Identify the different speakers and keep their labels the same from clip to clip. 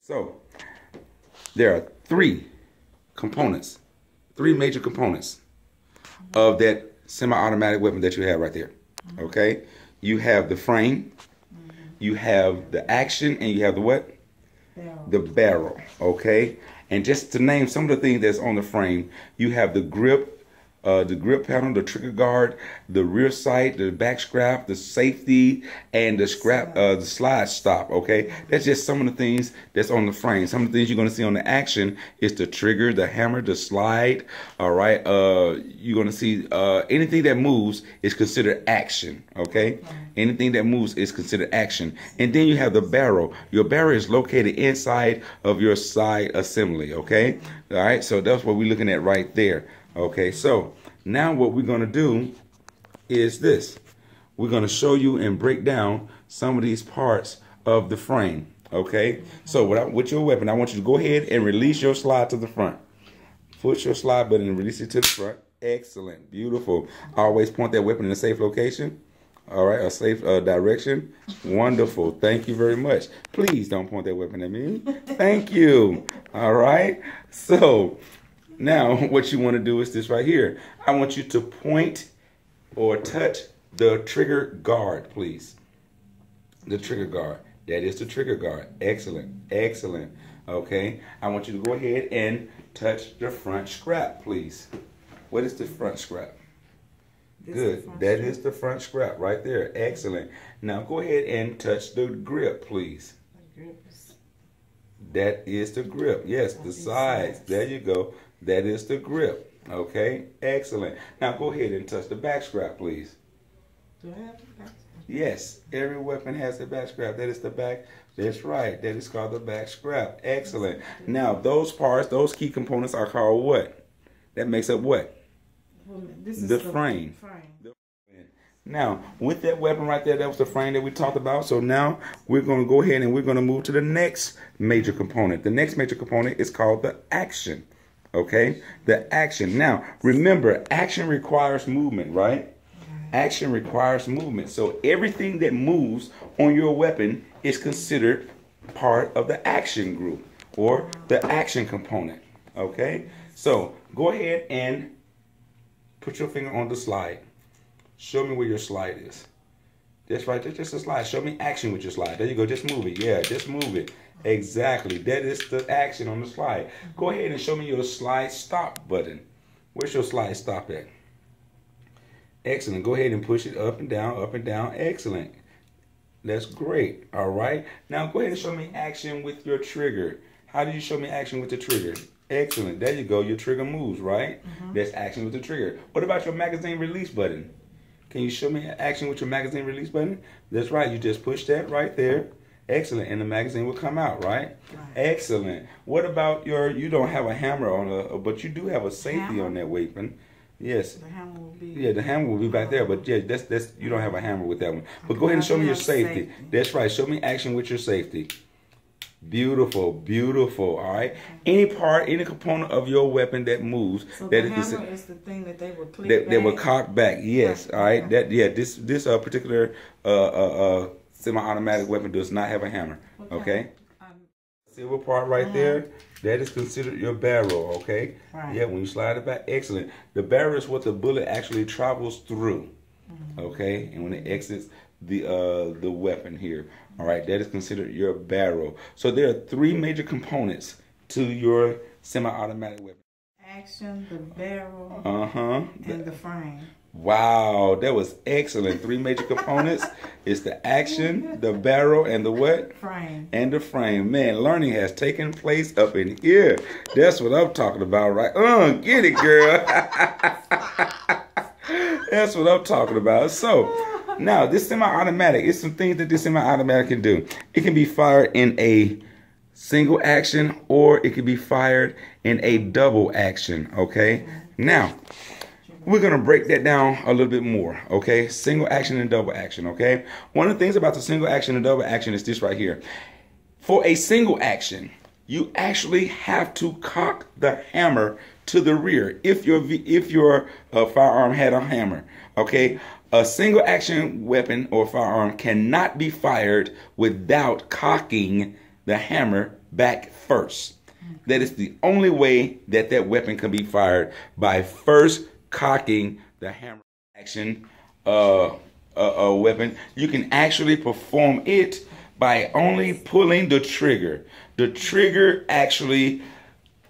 Speaker 1: So there are three major components of that semi-automatic weapon that you have right there. Okay, you have the frame, you have the action, and you have the what? The barrel. Okay, and just to name some of the things that's on the frame, you have the grip panel, the trigger guard, the rear sight, the back strap, the safety, and the slide stop. Okay, that's just some of the things that's on the frame. Some of the things you're going to see on the action is the trigger, the hammer, the slide. All right, you're going to see anything that moves is considered action. Okay, anything that moves is considered action. And then you have the barrel. Your barrel is located inside of your side assembly. Okay, all right, so that's what we're looking at right there. Okay, so now what we're going to do is this. We're going to show you and break down some of these parts of the frame. Okay, so with your weapon, I want you to go ahead and release your slide to the front. Push your slide button and release it to the front. Excellent, beautiful. Always point that weapon in a safe location. All right, a safe direction. Wonderful. Thank you very much. Please don't point that weapon at me. Thank you. All right, so now, what you want to do is this right here. I want you to point or touch the trigger guard, please. The trigger guard. That is the trigger guard. Excellent. Excellent. Okay. I want you to go ahead and touch the front strap, please. What is the front strap? Good. That is the front strap right there. Excellent. Now, go ahead and touch the grip, please. That is the grip. Yes, the sides. There you go. That is the grip. Okay, excellent. Now go ahead and touch the back strap, please. Do I have the back strap? Yes, every weapon has the back strap. That is the back. That's right. That is called the back strap. Excellent. Now those parts, those key components are called what? That makes up what? Well, this is the frame. Now, with that weapon right there, that was the frame that we talked about. So now we're going to go ahead and we're going to move to the next major component. The next major component is called the action. Okay, the action. Now, remember, action requires movement, right? Action requires movement. So everything that moves on your weapon is considered part of the action group or the action component. Okay, so go ahead and put your finger on the slide. Show me where your slide is. That's right, that's just a slide. Show me action with your slide. There you go, just move it. Yeah, just move it. Exactly, that is the action on the slide. Go ahead and show me your slide stop button. Where's your slide stop at? Excellent, go ahead and push it up and down, up and down. Excellent, that's great. All right, now go ahead and show me action with your trigger. How do you show me action with the trigger? Excellent, there you go, your trigger moves, right? That's action with the trigger. What about your magazine release button? Can you show me action with your magazine release button? That's right, you just push that right there. Excellent, and the magazine will come out, right? Excellent. What about you don't have a hammer on but you do have a safety on that weapon. Yes. The hammer will be. Yeah, the hammer will be back there, but yeah, that's you don't have a hammer with that one. But go ahead and show me your safety. That's right, show me action with your safety. Beautiful, beautiful. All right. Any component of your weapon that moves, so that the hammer is the thing that they will click back. That will cock back. Yes. All right. That this particular semi-automatic weapon does not have a hammer. Okay. Silver part right there, that is considered your barrel. Okay. Right. Yeah. When you slide it back, excellent. The barrel is what the bullet actually travels through. Okay. And when it exits the weapon here. All right, that is considered your barrel. So there are three major components to your semi-automatic weapon. Action, the barrel, and the frame. Wow, that was excellent. Three major components. It's the action, the barrel, and the what? Frame. And the frame. Man, learning has taken place up in here. That's what I'm talking about, right? Get it, girl. That's what I'm talking about. So, now, this semi-automatic, it's some things that this semi-automatic can do. It can be fired in a single action or it can be fired in a double action, okay? Now, we're going to break that down a little bit more, okay? Single action and double action, okay? One of the things about the single action and double action is this right here. For a single action, you actually have to cock the hammer to the rear if your firearm had a hammer, okay? A single action weapon or firearm cannot be fired without cocking the hammer back first. That is the only way that that weapon can be fired, by first cocking the hammer action weapon. You can actually perform it by only pulling the trigger. The trigger actually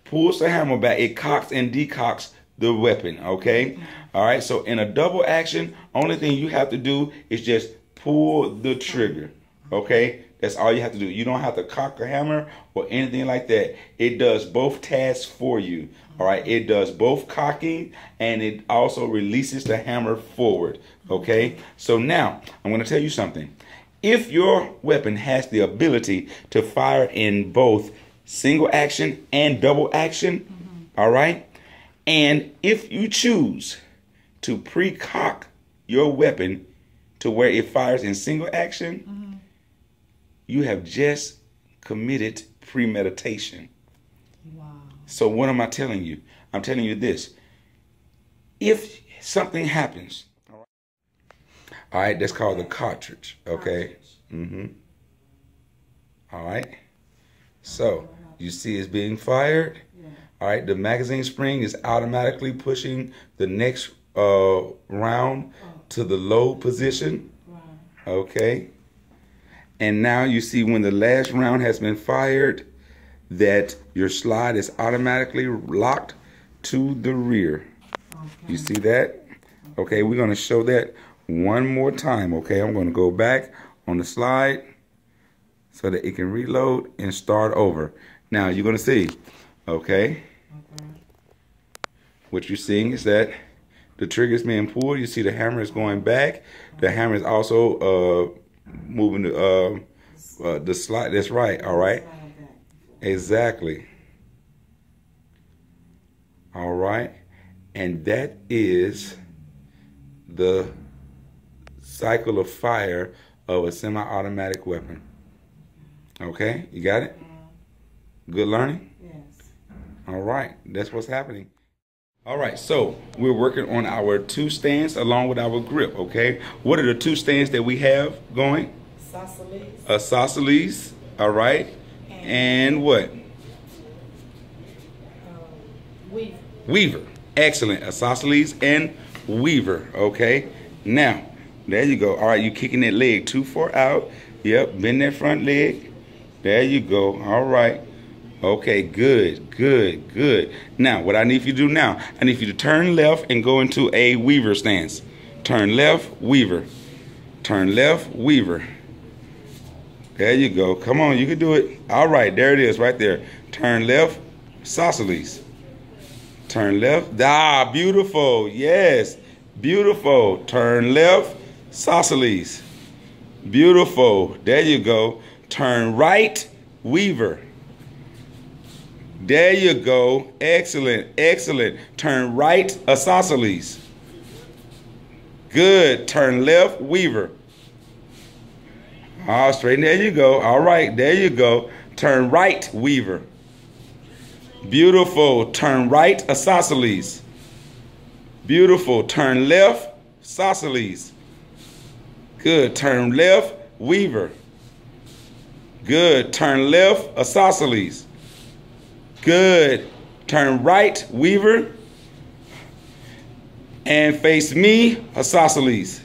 Speaker 1: pulls the hammer back. It cocks and decocks the weapon, okay? All right, so in a double action, only thing you have to do is just pull the trigger, okay? That's all you have to do. You don't have to cock a hammer or anything like that. It does both tasks for you, all right? It does both cocking, and it also releases the hammer forward, okay? So now, I'm going to tell you something. If your weapon has the ability to fire in both single action and double action, all right? And if you choose to pre-cock your weapon to where it fires in single action, you have just committed premeditation. Wow. So what am I telling you? I'm telling you this. If something happens, all right, that's called the cartridge, okay? All right. So you see it's being fired. All right, the magazine spring is automatically pushing the next round to the load position. Okay. And now you see when the last round has been fired that your slide is automatically locked to the rear. You see that? Okay, we're going to show that one more time, okay? I'm going to go back on the slide so that it can reload and start over. Now you're going to see, okay? What you're seeing is that the trigger is being pulled. You see the hammer is going back. The hammer is also moving the slide. That's right, all right? Exactly. All right. And that is the cycle of fire of a semi-automatic weapon. Okay, you got it? Good learning?
Speaker 2: Yes.
Speaker 1: All right, that's what's happening. All right, so we're working on our two stands along with our grip, okay? What are the two stands that we have going?
Speaker 2: Isosceles.
Speaker 1: Isosceles, all right. And what?
Speaker 2: Weaver.
Speaker 1: Weaver. Excellent. Isosceles and Weaver, okay? Now, there you go. All right, you kicking that leg too far out. Yep, bend that front leg. There you go. All right. Okay, good, good, good. Now, what I need for you to do now, I need for you to turn left and go into a Weaver stance. Turn left, Weaver. Turn left, Weaver. There you go. Come on, you can do it. All right, there it is right there. Turn left, isosceles. Turn left. Ah, beautiful. Yes, beautiful. Turn left, isosceles. Beautiful. There you go. Turn right, Weaver. There you go. Excellent, excellent. Turn right, isosceles. Good. Turn left, Weaver. Ah, straight. There you go. All right. There you go. Turn right, Weaver. Beautiful. Turn right, isosceles. Beautiful. Turn left, isosceles. Good. Turn left, Weaver. Good. Turn left, isosceles. Good. Turn right, Weaver. And face me, isosceles.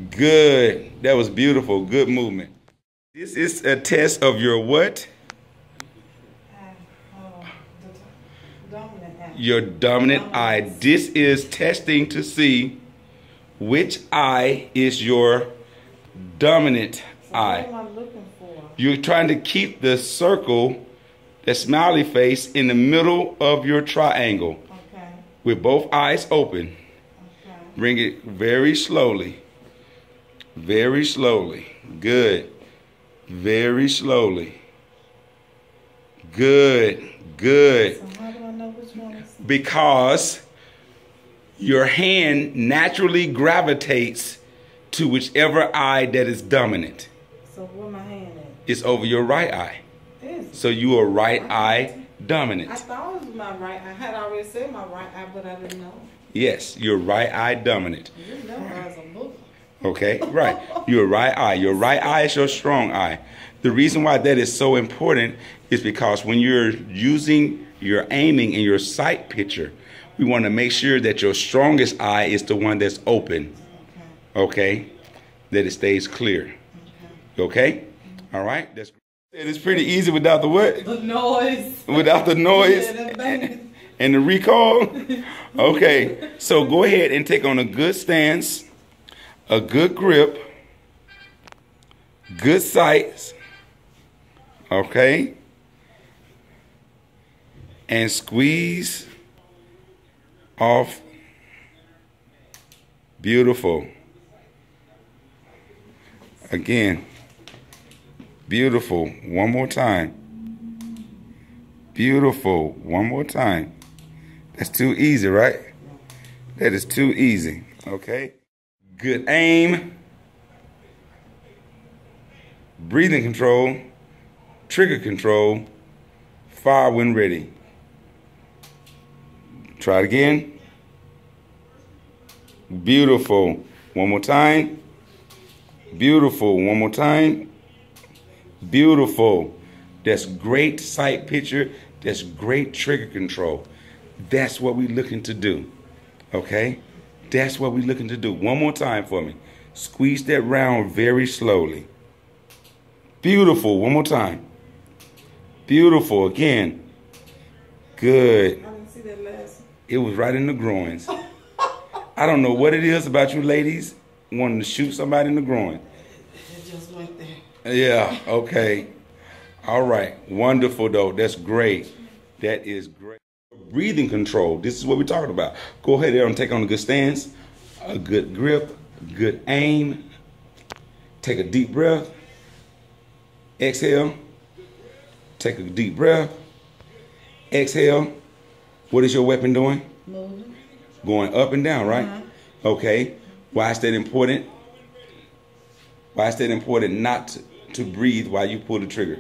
Speaker 1: Good. That was beautiful. Good movement. This is a test of your what? Your dominant eye. This is testing to see which eye is your dominant eye.
Speaker 2: What am I looking for?
Speaker 1: You're trying to keep the circle, the smiley face, in the middle of your triangle.
Speaker 2: Okay.
Speaker 1: With both eyes open.
Speaker 2: Okay.
Speaker 1: Bring it very slowly. Very slowly. Good. Very slowly. Good. Good.
Speaker 2: So how do I know which one is?
Speaker 1: Because your hand naturally gravitates to whichever eye that is dominant.
Speaker 2: So where my hand at?
Speaker 1: It's over your right eye.
Speaker 2: Is it?
Speaker 1: So you are right eye dominant.
Speaker 2: I thought it was my right eye. I had already said my right eye, but I didn't know.
Speaker 1: Yes, you're right eye dominant.
Speaker 2: You know I was a book.
Speaker 1: Okay, right. Your right eye. Your right eye is your strong eye. The reason why that is so important is because when you're using your aiming in your sight picture, we want to make sure that your strongest eye is the one that's open. Okay? That it stays clear. Okay? All right? That's it's pretty easy without the what?
Speaker 2: The noise.
Speaker 1: Without the noise and the recoil. Okay. So go ahead and take on a good stance, a good grip, good sights. Okay? And squeeze off. Beautiful. Again. Beautiful. One more time. Beautiful. One more time. That's too easy, right? That is too easy. Okay? Good aim. Breathing control. Trigger control. Fire when ready. Try it again. Beautiful. One more time. Beautiful. One more time. Beautiful. That's great sight picture. That's great trigger control. That's what we're looking to do. Okay? That's what we're looking to do. One more time for me. Squeeze that round very slowly. Beautiful. One more time. Beautiful. Again. Good.
Speaker 2: I didn't see that last.
Speaker 1: It was right in the groins. I don't know what it is about you ladies wanting to shoot somebody in the groin.
Speaker 2: It just went there.
Speaker 1: Yeah, okay. All right. Wonderful, though. That's great. That is great. Breathing control. This is what we're talking about. Go ahead there and take on a good stance, a good grip, good aim. Take a deep breath. Exhale. Take a deep breath. Exhale. What is your weapon doing?
Speaker 2: Moving.
Speaker 1: Going up and down, right? Okay. Why is that important? Why is that important not to breathe while you pull the trigger?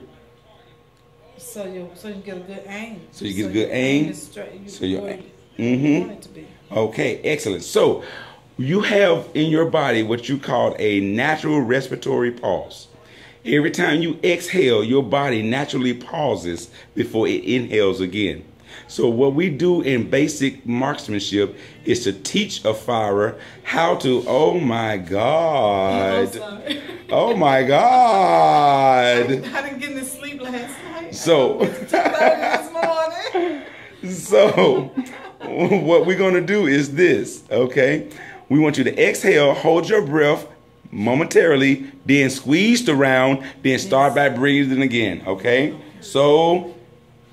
Speaker 2: So you get a good aim.
Speaker 1: So you get a good aim. So you want it to be. Okay, excellent. So you have in your body what you call a natural respiratory pause. Every time you exhale, your body naturally pauses before it inhales again. So what we do in basic marksmanship is to teach a firer how to, oh my God. Oh my God.
Speaker 2: I didn't get any sleep last night.
Speaker 1: So,
Speaker 2: this morning.
Speaker 1: So what we're going to do is this, okay? We want you to exhale, hold your breath momentarily, then squeeze the round, then start by breathing again, okay? So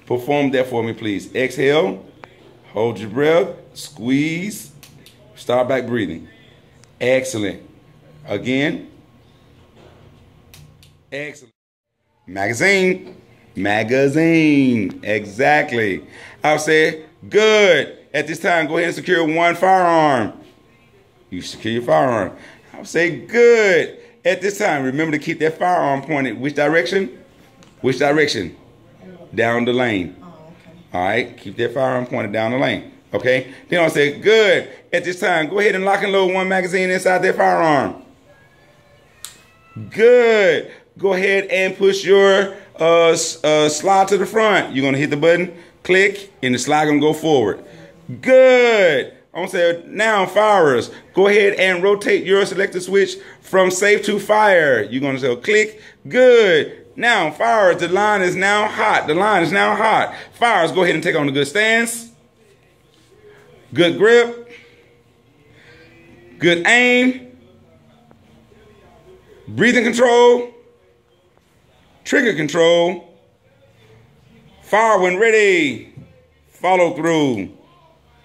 Speaker 1: perform that for me, please. Exhale, hold your breath, squeeze, start back breathing. Excellent. Again. Excellent. Magazine. Magazine. Exactly. I'll say, good. At this time, go ahead and secure one firearm. You secure your firearm. I'll say, good. At this time, remember to keep that firearm pointed. Which direction? Which direction? Down the lane.
Speaker 2: Oh, okay.
Speaker 1: All right. Keep that firearm pointed down the lane. Okay. Then I'll say, good. At this time, go ahead and lock and load one magazine inside that firearm. Good. Go ahead and push your slide to the front. You're going to hit the button, click, and the slide going to go forward. Good. I'm going to say, now, firers, go ahead and rotate your selector switch from safe to fire. You're going to say, click. Good. Now, firers, the line is now hot. The line is now hot. Firers, go ahead and take on a good stance. Good grip. Good aim. Breathing control. Trigger control. Fire when ready. Follow through.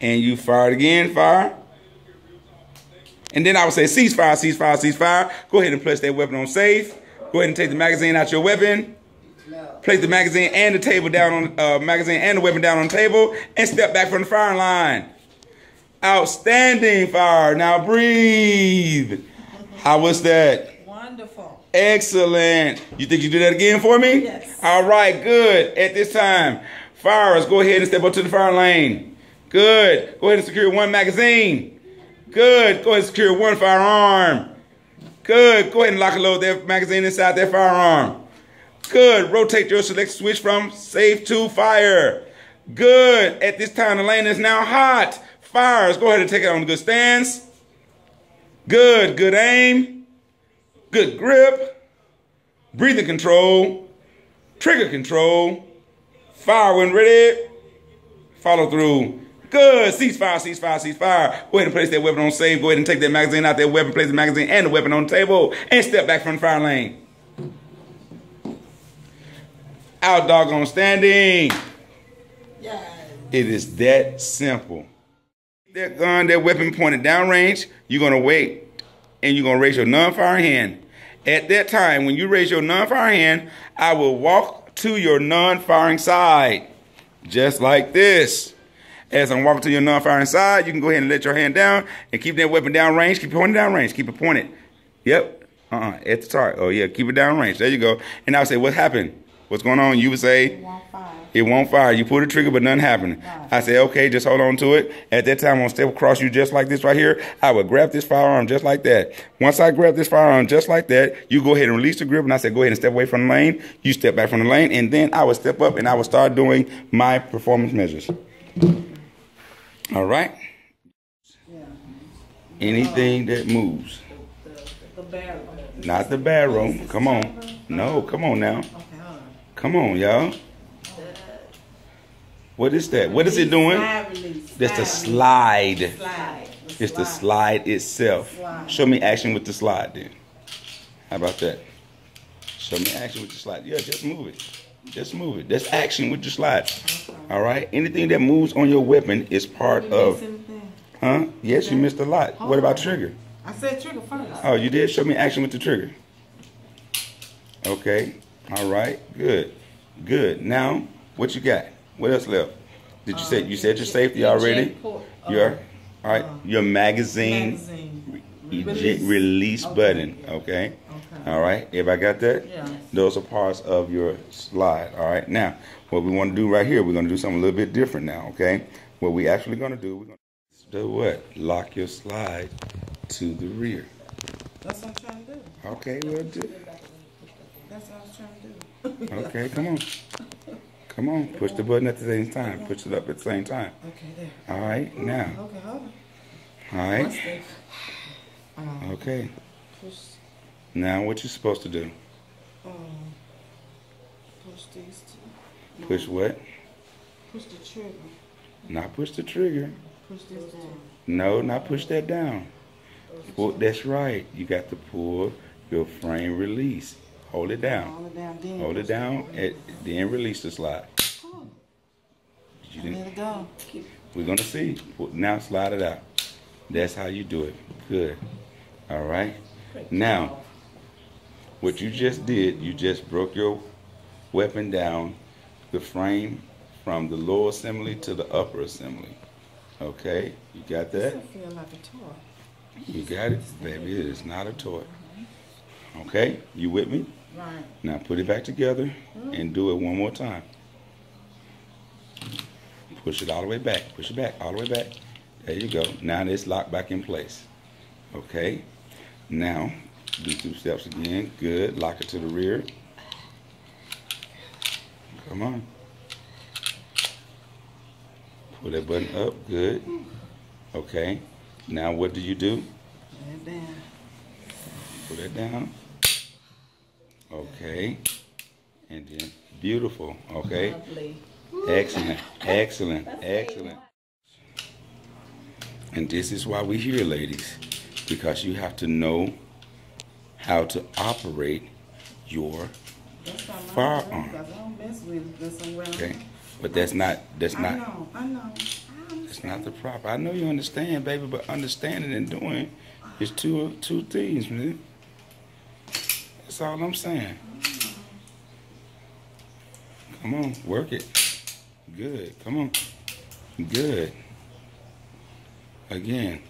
Speaker 1: And you fire it again, fire. And then I would say ceasefire, ceasefire, ceasefire. Go ahead and place that weapon on safe. Go ahead and take the magazine out your weapon. Place the magazine and the table down on magazine and the weapon down on the table and step back from the firing line. Outstanding, fire. Now breathe. How was that?
Speaker 2: Wonderful.
Speaker 1: Excellent. You think you do that again for me?
Speaker 2: Yes.
Speaker 1: All right, good. At this time, firers, go ahead and step up to the fire lane. Good. Go ahead and secure one magazine. Good. Go ahead and secure one firearm. Good. Go ahead and lock and load that magazine inside that firearm. Good. Rotate your select switch from safe to fire. Good. At this time, the lane is now hot. Fires. Go ahead and take it on a good stance. Good. Good aim. Good grip. Breathing control. Trigger control. Fire when ready. Follow through. Good. Ceasefire, ceasefire, ceasefire. Go ahead and place that weapon on safe. Go ahead and take that magazine out that weapon. Place the magazine and the weapon on the table. And step back from the fire lane. Out doggone standing.
Speaker 2: Yeah.
Speaker 1: It is that simple. That gun, that weapon pointed downrange, you're going to wait and you're going to raise your non-firing hand. At that time, when you raise your non-firing hand, I will walk to your non-firing side. Just like this. As I'm walking to your non-firing side, you can go ahead and let your hand down and keep that weapon downrange. Keep it pointed downrange. Keep it pointed. Yep. At the target. Oh, yeah. Keep it downrange. There you go. And I'll say, what happened? What's going on? You would say,
Speaker 2: It won't fire.
Speaker 1: It won't fire. You pull the trigger, but nothing happened.
Speaker 2: Right.
Speaker 1: I say, okay, just hold on to it. At that time, I'm going to step across you just like this right here. I would grab this firearm just like that. Once I grab this firearm just like that, you go ahead and release the grip. And I say, go ahead and step away from the lane. You step back from the lane. And then I would step up and I would start doing my performance measures. All right?
Speaker 2: Yeah.
Speaker 1: Anything that moves.
Speaker 2: The barrel.
Speaker 1: Not the barrel. Come on. No, come on now.
Speaker 2: Okay, hold on.
Speaker 1: Come on, y'all. What is that? What is it doing?
Speaker 2: Slide release.
Speaker 1: That's the slide.
Speaker 2: Slide.
Speaker 1: It's the slide itself.
Speaker 2: Slide.
Speaker 1: Show me action with the slide then. How about that? Show me action with the slide. Yeah, just move it. Just move it. That's action with your slide.
Speaker 2: Okay.
Speaker 1: All right? Anything that moves on your weapon is part of...
Speaker 2: Anything?
Speaker 1: Huh? Yes, you missed a lot.
Speaker 2: Hold
Speaker 1: What about
Speaker 2: on.
Speaker 1: trigger?
Speaker 2: I said trigger first.
Speaker 1: Oh, you did? Show me action with the trigger. Okay. All right. Good. Good. Now, what you got? What else left? Did you say you said your safety already? Your all right. Your magazine release button. Okay. All right. Everybody got that?
Speaker 2: Yes.
Speaker 1: Those are parts of your slide. All right. Now, what we want to do right here, we're going to do something a little bit different now. Okay. What we actually going to do, we're going to do what? Lock your slide to the rear.
Speaker 2: That's what I'm trying to do.
Speaker 1: Okay. Well, do.
Speaker 2: That's what I was trying to do.
Speaker 1: Okay. Come on. Come on, push the button at the same time. Push it up at the same time.
Speaker 2: Okay, there.
Speaker 1: All right, now.
Speaker 2: Okay, hold on.
Speaker 1: All right. Okay.
Speaker 2: Push.
Speaker 1: Now, what you supposed to do?
Speaker 2: Push these two.
Speaker 1: Push what?
Speaker 2: Push the trigger.
Speaker 1: Not push the trigger.
Speaker 2: Push this down.
Speaker 1: No, not push that down. Pull, that's right. You got to pull your frame release. Hold it down.
Speaker 2: Hold it down. Then
Speaker 1: Hold it down, and then release the slide.
Speaker 2: Oh.
Speaker 1: You
Speaker 2: Let
Speaker 1: didn't,
Speaker 2: it go.
Speaker 1: we're going to see. Now slide it out. That's how you do it. Good. All right. Now, what you just did, you just broke your weapon down, the frame from the lower assembly to the upper assembly. Okay? You got that?
Speaker 2: I feel like a toy.
Speaker 1: You got it? Baby, it is not a toy. Okay? You with me?
Speaker 2: Right.
Speaker 1: Now put it back together and do it one more time. Push it all the way back. Push it back, all the way back. There you go. Now it's locked back in place. Okay? Now, do 2 steps again. Good. Lock it to the rear. Come on. Pull that button up. Good. Okay. Now what do you do?
Speaker 2: Let it down.
Speaker 1: Put that down. Okay. And then beautiful. Okay.
Speaker 2: Lovely.
Speaker 1: Excellent. Excellent. Excellent. And this is why we're here, ladies. Because you have to know how to operate your
Speaker 2: That's not my
Speaker 1: firearm.
Speaker 2: because I don't mess with it. That's somewhere.
Speaker 1: Okay. But that's not
Speaker 2: I know.
Speaker 1: it's not the proper. I know you understand, baby, but understanding and doing is two things, man. That's all I'm saying. Come on, work it. Good. Come on. Good. Again.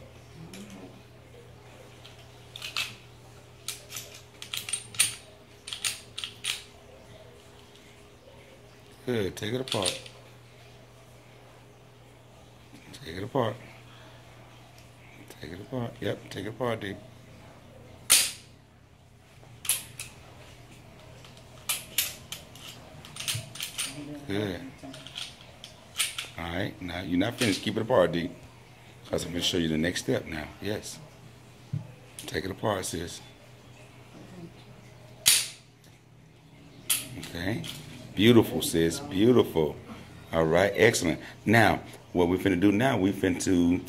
Speaker 1: Good. Take it apart. Take it apart. Take it apart. Yep. Take it apart, D. Good. All right. Now, you're not finished. Keep it apart, D. Because I'm going to show you the next step now. Yes. Take it apart, sis. Okay. Beautiful, sis. Beautiful. All right. Excellent. Now, what we're finna do now, we're finna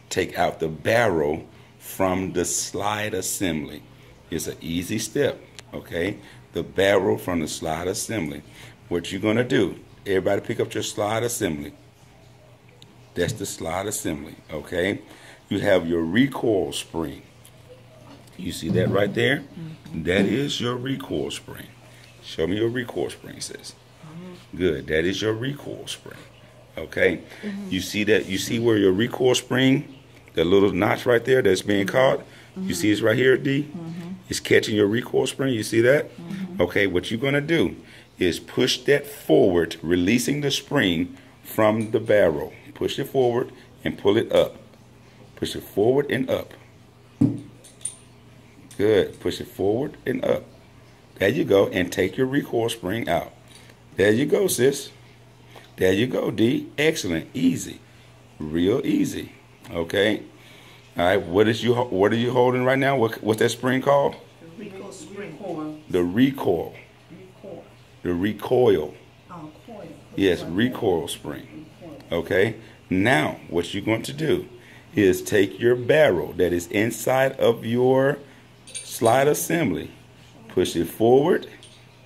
Speaker 1: take out the barrel from the slide assembly. It's an easy step. Okay. The barrel from the slide assembly. What you're going to do, everybody pick up your slide assembly. That's the slide assembly. Okay. You have your recoil spring. You see that right there? That is your recoil spring. Show me your recoil spring, sis. Good. That is your recoil spring. Okay. You see that? You see where your recoil spring, that little notch right there that's being caught? You see it's right here, D? It's catching your recoil spring. You see that? Okay. What you're going to do is push that forward, releasing the spring from the barrel. Push it forward and pull it up. Push it forward and up. Good. Push it forward and up. There you go. And take your recoil spring out. There you go, sis. There you go, D. Excellent. Easy. Real easy. Okay. All right. What are you holding right now? What's that spring called?
Speaker 2: The recoil spring.
Speaker 1: The recoil. The recoil.
Speaker 2: Coil.
Speaker 1: Yes, recoil spring. Okay. Now, what you're going to do is take your barrel that is inside of your slide assembly, push it forward,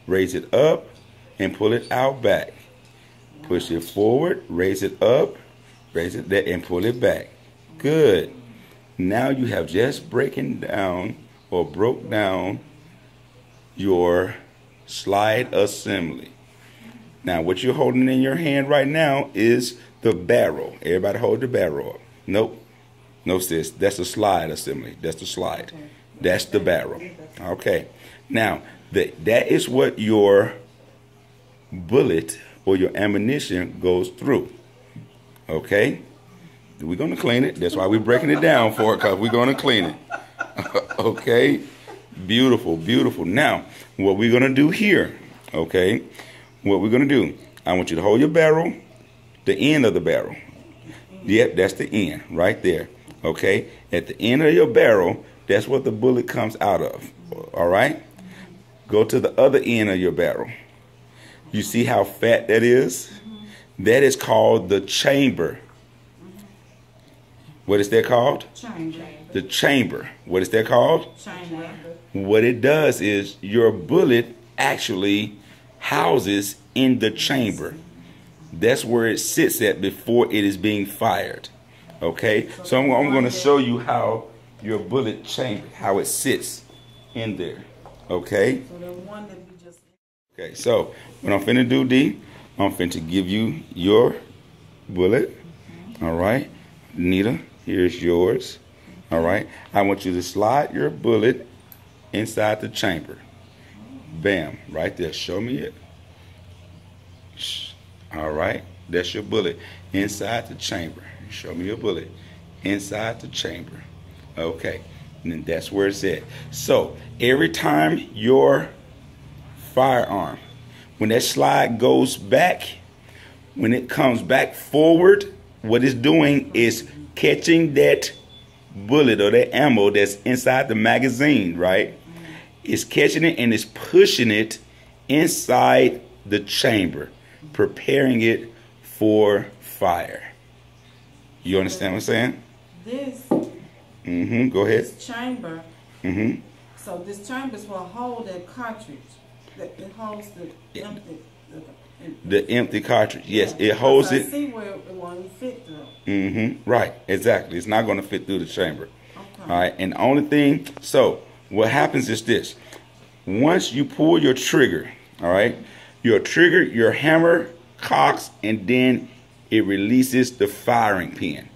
Speaker 1: raise it up, and pull it out back. Push it forward, raise it up, raise it there, and pull it back. Good. Now you have just broke down your slide assembly. Now what you're holding in your hand right now is the barrel. Everybody hold the barrel up. Nope. No, sis. That's the slide assembly. That's the slide. That's the barrel. Okay. Now, that is what your bullet or your ammunition goes through. Okay? We're going to clean it. That's why we're breaking it down for it, because we're going to clean it. Okay? Beautiful, beautiful. Now, what we're going to do here, okay? What we're going to do, I want you to hold your barrel, the end of the barrel. Yep, that's the end right there. Okay? At the end of your barrel, that's what the bullet comes out of. All right? Go to the other end of your barrel. You see how fat that is? That is called the chamber. What is that called?
Speaker 2: Chamber.
Speaker 1: The chamber. What is that called?
Speaker 2: Chamber.
Speaker 1: What it does is your bullet actually houses in the chamber. That's where it sits at before it is being fired. Okay? So I'm going to show you how your bullet chamber, how it sits in there. Okay?
Speaker 2: So the one that we just...
Speaker 1: Okay, so what I'm finna do, D, I'm finna give you your bullet. All right? Nita, here's yours. All right? I want you to slide your bullet inside the chamber. Bam, right there. Show me it. All right? That's your bullet inside the chamber. Show me your bullet inside the chamber. Okay, and then that's where it's at. So every time your firearm, when that slide goes back, when it comes back forward, what it's doing is catching that bullet or that ammo that's inside the magazine, right? It's catching it and it's pushing it inside the chamber, preparing it for fire. You understand what I'm saying?
Speaker 2: This.
Speaker 1: Go ahead.
Speaker 2: This chamber. So this chamber will hold that cartridge. It holds the empty.
Speaker 1: The empty cartridge. Yes, it holds it.
Speaker 2: I see where it won't fit through.
Speaker 1: Right. Exactly. It's not going to fit through the chamber.
Speaker 2: Okay.
Speaker 1: All right. And the only thing. So what happens is this. Once you pull your trigger, all right, your hammer cocks, and then it releases the firing pin.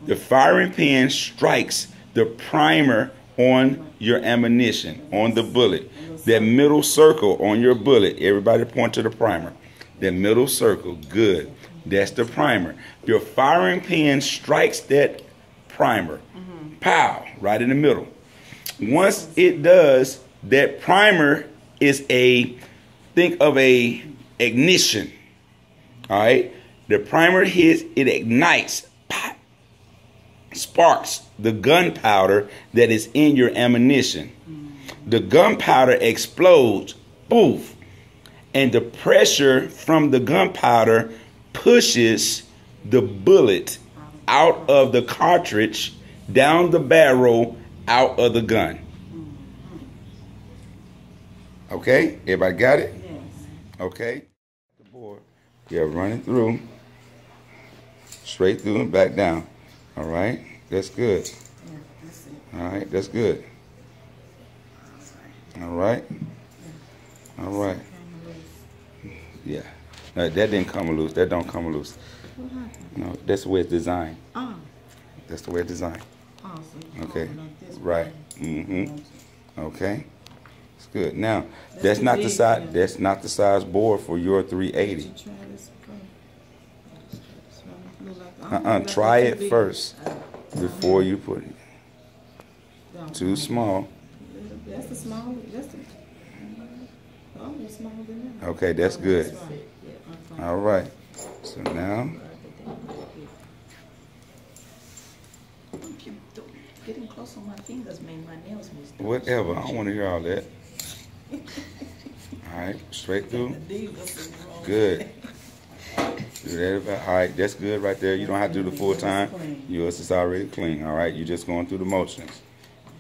Speaker 1: The firing pin strikes the primer on your ammunition, on the bullet. That middle circle on your bullet, everybody point to the primer. That middle circle, good. That's the primer. Your firing pin strikes that primer. Pow, right in the middle. Once it does, that primer is think of a ignition. All right. The primer hits, it ignites, pop, sparks the gunpowder that is in your ammunition. The gunpowder explodes, poof, and the pressure from the gunpowder pushes the bullet out of the cartridge, down the barrel, out of the gun. Okay, everybody got it?
Speaker 2: Yes.
Speaker 1: Okay. The board. Yeah, run it through. Straight through and back down. All right, that's good.
Speaker 2: Yeah, that's it.
Speaker 1: All right, that's good. All right. All right. Yeah. No, that didn't come loose. That don't come loose.
Speaker 2: What happened?
Speaker 1: No, that's the way it's designed.
Speaker 2: Oh.
Speaker 1: That's the way it's designed.
Speaker 2: Oh, so you
Speaker 1: Okay.
Speaker 2: open like this,
Speaker 1: Right. Mm-hmm.
Speaker 2: Okay.
Speaker 1: Okay. It's good. Now, that's not the size. That's not the size board for your 380.
Speaker 2: Did you try this before?
Speaker 1: Try it first before you put it. Too small.
Speaker 2: That's the small. That's the almost smaller than that.
Speaker 1: Okay, that's good.
Speaker 2: That's right.
Speaker 1: All right. So now,
Speaker 3: Getting close on my fingers made my nails miss.
Speaker 1: whatever. I don't want to hear all that. All right, straight through. Good. Do that about. All right, that's good right there. You don't have to do the full time. Yours is already clean. All right, you're just going through the motions.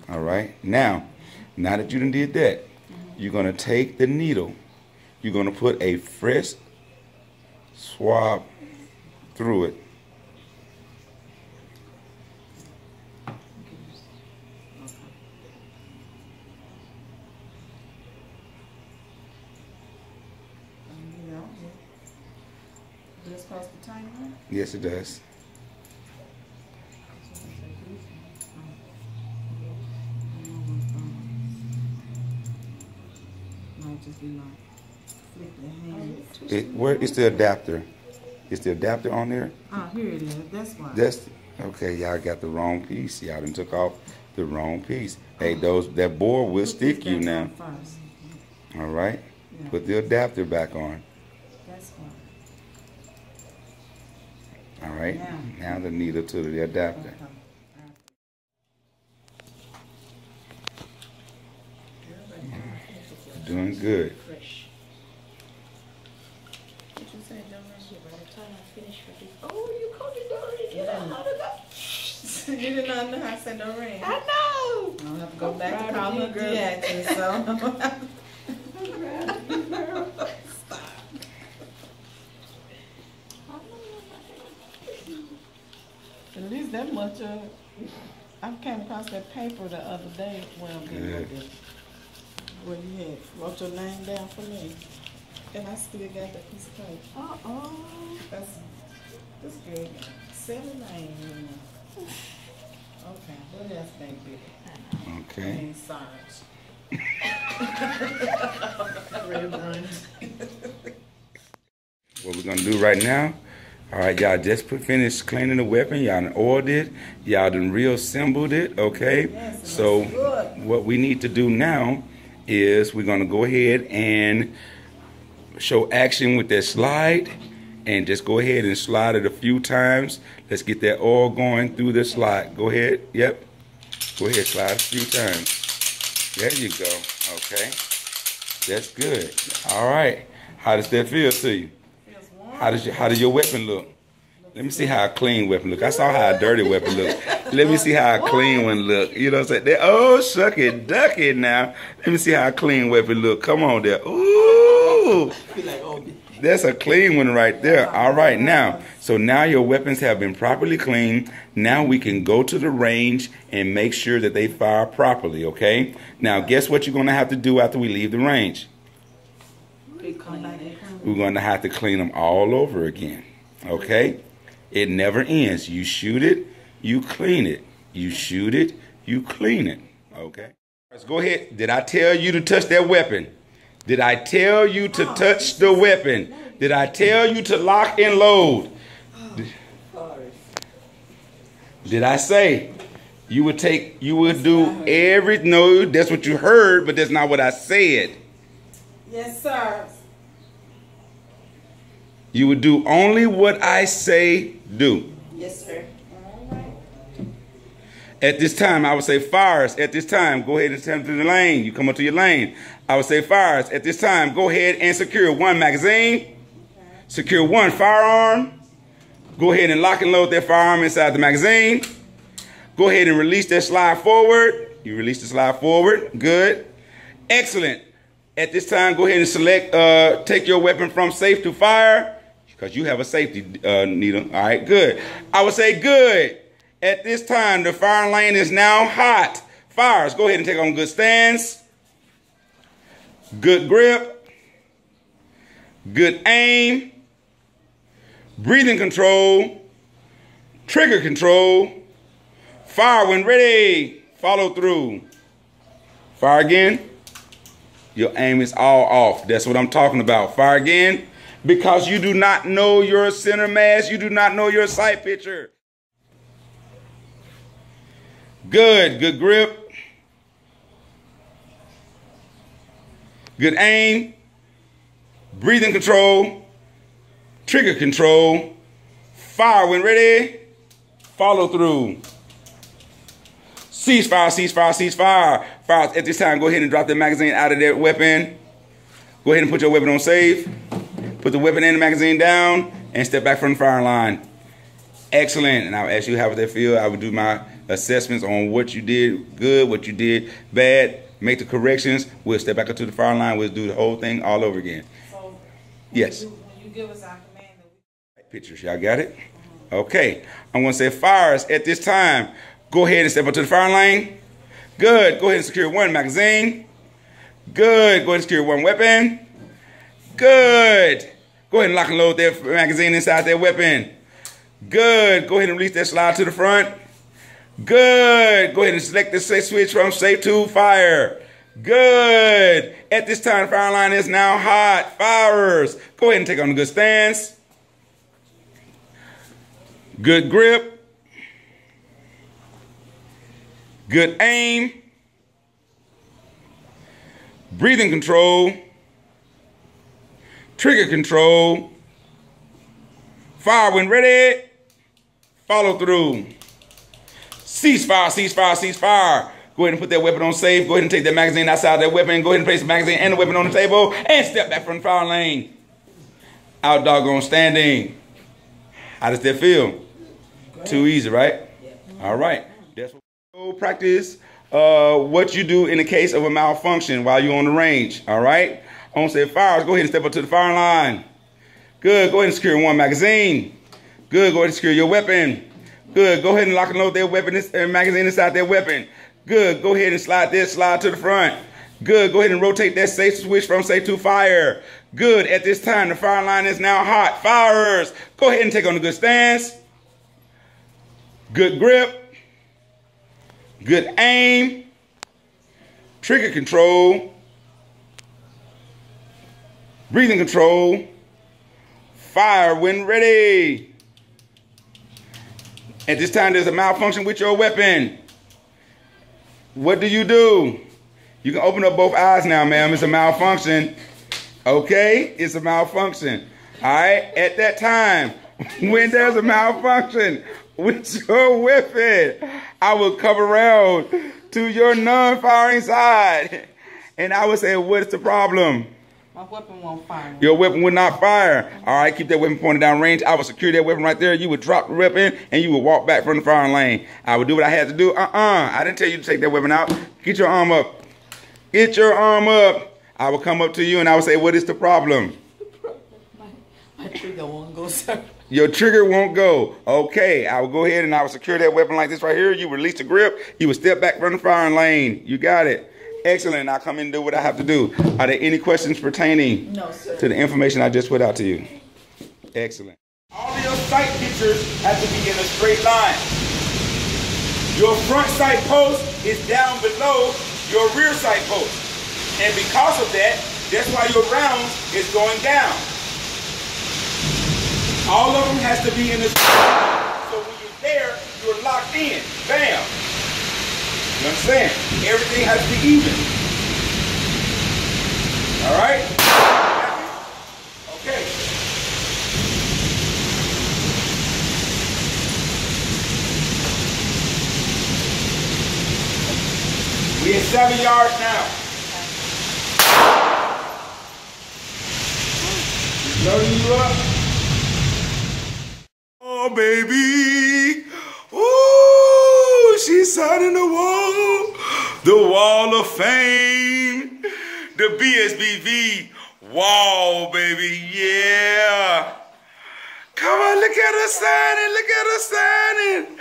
Speaker 1: All right. Now that you done did that, you're gonna take the needle. You're gonna put a fresh swab through it.
Speaker 2: This supposed to time it?
Speaker 1: Yes, it does.
Speaker 2: Might just be like flip the hand.
Speaker 1: Where is the adapter? Is the adapter on there?
Speaker 2: Oh, here it is. That's why.
Speaker 1: That's okay. Y'all got the wrong piece. Y'all done took off the wrong piece. Hey, that board will stick you now.
Speaker 2: First.
Speaker 1: All right.
Speaker 2: Yeah.
Speaker 1: Put the adapter back on.
Speaker 2: That's why.
Speaker 1: All right. Now the needle to the adapter. Doing good.
Speaker 3: Fresh. What you say, Doreen? By the time I finish with it, oh, you called it Doreen. You know how to go.
Speaker 2: You did not know how to say Doreen.
Speaker 3: I know.
Speaker 2: I don't have to go back to call her Beatrice, so. At least that much. I came across that paper the other day. Well, where you had wrote your name down for me, and I still got that piece of paper. That's good. 7 names. Okay, what else, baby?
Speaker 1: Okay.
Speaker 2: And Sarge.
Speaker 1: What we're gonna do right now? All right, y'all just finished cleaning the weapon. Y'all done oiled it. Y'all done reassembled it. Okay.
Speaker 2: Yes,
Speaker 1: So what we need to do now is we're gonna go ahead and show action with that slide, and just go ahead and slide it a few times. Let's get that oil going through the slide. Go ahead. Yep. Go ahead, slide a few times. There you go. Okay. That's good. All right. How does that feel to you? How does your weapon look? Let me see how a clean weapon look. I saw how a dirty weapon look. Let me see how a clean one look. You know what I'm saying? Oh, shuck it, duck it now. Let me see how a clean weapon look. Come on there. Ooh. That's a clean one right there. All right, now. So now your weapons have been properly cleaned. Now we can go to the range and make sure that they fire properly, okay? Now, guess what you're going to have to do after we leave the range? We're going to have to clean them all over again, okay? It never ends. You shoot it, you clean it. You shoot it, you clean it, okay? Let's go ahead. Did I tell you to touch that weapon? Did I tell you to touch the weapon? Did I tell you to lock and load? Did I say you would do every, no, that's what you heard, but that's not what I said.
Speaker 2: Yes, sir.
Speaker 1: You would do only what I say do.
Speaker 3: Yes, sir. All right.
Speaker 1: At this time, I would say fires. At this time, go ahead and step to the lane. You come up to your lane. I would say fires. At this time, go ahead and secure one magazine. Secure one firearm. Go ahead and lock and load that firearm inside the magazine. Go ahead and release that slide forward. You release the slide forward. Good. Excellent. At this time, go ahead and select, take your weapon from safe to fire. Because you have a safety, Nita. All right, good. I would say good. At this time, the firing lane is now hot. Fires, go ahead and take on good stance. Good grip. Good aim. Breathing control. Trigger control. Fire when ready. Follow through. Fire again. Your aim is all off. That's what I'm talking about. Fire again. Because you do not know your center mass. You do not know your sight picture. Good. Good grip. Good aim. Breathing control. Trigger control. Fire when ready. Follow through. Cease fire, cease fire, cease fire. Fire at this time. Go ahead and drop the magazine out of that weapon. Go ahead and put your weapon on safe. Put the weapon in the magazine down and step back from the firing line. Excellent. And I'll ask you how would that feel. I would do my assessments on what you did good, what you did bad, make the corrections. We'll step back up to the firing line. We'll do the whole thing all over again.
Speaker 3: So
Speaker 1: yes.
Speaker 3: When you give us our command.
Speaker 1: Pictures, y'all got it? Okay. I'm going to say fires at this time. Go ahead and step up to the firing lane. Good. Go ahead and secure one magazine. Good. Go ahead and secure one weapon. Good. Go ahead and lock and load that magazine inside that weapon. Good. Go ahead and release that slide to the front. Good. Go ahead and select the switch from safe to fire. Good. At this time, the firing line is now hot. Fires. Go ahead and take on a good stance. Good grip. Good aim. Breathing control. Trigger control. Fire when ready. Follow through. Cease fire, cease fire, cease fire. Go ahead and put that weapon on safe. Go ahead and take that magazine outside that weapon. Go ahead and place the magazine and the weapon on the table. And step back from the firing lane. Out doggone standing. How does that feel? Too easy, right? Yeah. All right. That's what we'll practice what you do in the case of a malfunction while you're on the range. All right? On say fires, go ahead and step up to the firing line. Good. Go ahead and secure one magazine. Good. Go ahead and secure your weapon. Good. Go ahead and lock and load that weapon magazine inside that weapon. Good. Go ahead and slide to the front. Good. Go ahead and rotate that safe switch from safe to fire. Good. At this time, the firing line is now hot. Fires. Go ahead and take on a good stance. Good grip. Good aim. Trigger control. Breathing control. Fire when ready. At this time, there's a malfunction with your weapon. What do? You can open up both eyes now, ma'am. It's a malfunction. Okay? It's a malfunction. All right? At that time, when there's a malfunction with your weapon, I will come around to your non-firing side. And I would say, what is the problem?
Speaker 2: My weapon won't fire.
Speaker 1: Your weapon would not fire. All right, keep that weapon pointed down range. I would secure that weapon right there. You would drop the weapon and you would walk back from the firing lane. I would do what I had to do. I didn't tell you to take that weapon out. Get your arm up. Get your arm up. I will come up to you and I would say, what is the problem?
Speaker 2: My trigger won't go, sir.
Speaker 1: Your trigger won't go. Okay, I will go ahead and I will secure that weapon like this right here. You release the grip. You will step back from the firing lane. You got it. Excellent. I'll come in and do what I have to do. Are there any questions pertaining to the information I just put out to you? Excellent. All of your sight pictures have to be in a straight line. Your front sight post is down below your rear sight post. And because of that, that's why your rounds is going down. All of them has to be in the straight line. So when you're there, you're locked in. Bam. You understand? Everything has to be even. All right? Okay. We at 7 yards now. Loading you up. Oh, baby. Ooh, she's signing the wall of fame. The BSBV wall, baby. Yeah. Come on, look at her signing. Look at her signing.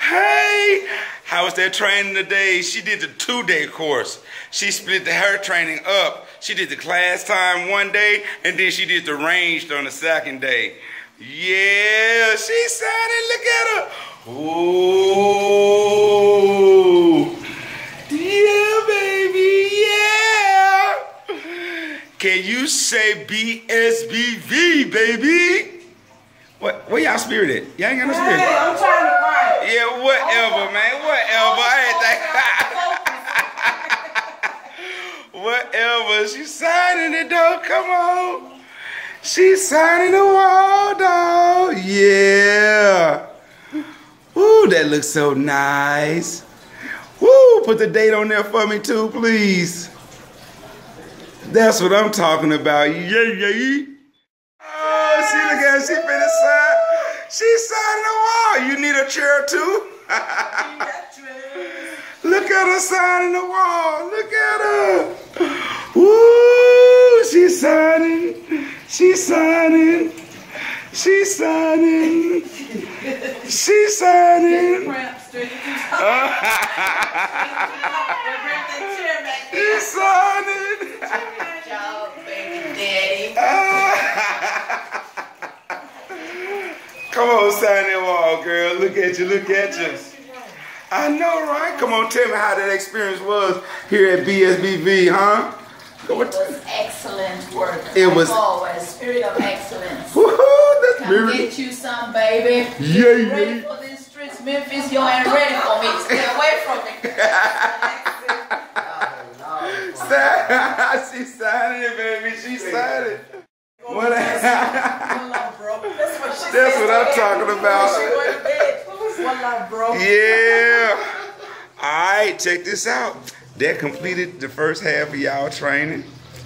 Speaker 1: Hey, how was that training today? She did the 2-day course. She split her training up. She did the class time one day, and then she did the ranged on the second day. Yeah, she's signing. Look at her. Ooh. Yeah, baby. Yeah. Can you say BSBV, baby? What? Where y'all spirited? Y'all ain't got no spirit.
Speaker 2: Hey, I'm trying to write.
Speaker 1: Yeah, whatever, man. Whatever. I ain't think. Whatever. She's signing it, though. Come on. She's signing the wall, dog. Yeah. Woo, that looks so nice. Woo, put the date on there for me, too, please. That's what I'm talking about. Yeah. Oh, she look at her. She finna sign. She's signing the wall. You need a chair too? Look at her signing the wall. Look at her. Woo! She's signing. She's signing. She's signing. She's signing. She's signing. Come on, sign that wall, girl. Look at you, look at you. I know, right? Come on, tell me how that experience was here at BSBV, huh?
Speaker 3: It was excellent work.
Speaker 1: It was
Speaker 3: always spirit of excellence.
Speaker 1: Woohoo! That's
Speaker 3: Come get you some, baby.
Speaker 1: Yeah.
Speaker 3: Ready for these streets, Memphis? You ain't ready for me. Stay away from me.
Speaker 1: She's signing it, baby. She's signing. That's what I'm talking about. Yeah. All right, check this out. That completed the first half of y'all training.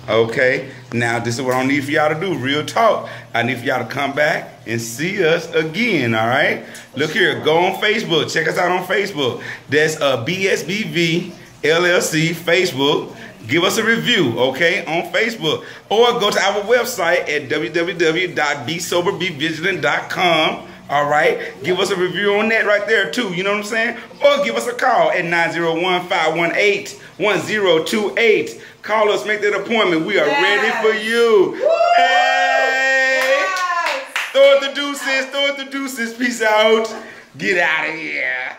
Speaker 1: Okay. Now, this is what I need for y'all to do. Real talk. I need for y'all to come back and see us again, all right? Look here. Go on Facebook. Check us out on Facebook. That's BSBV LLC Facebook. Give us a review, okay, on Facebook. Or go to our website at www.besoberbevigilant.com. All right? Give us a review on that right there, too. You know what I'm saying? Or give us a call at 901-518-1028. Call us, make that appointment. We are ready for you. Woo! Hey! Yes! Throw it the deuces. Throw it the deuces. Peace out. Get out of here.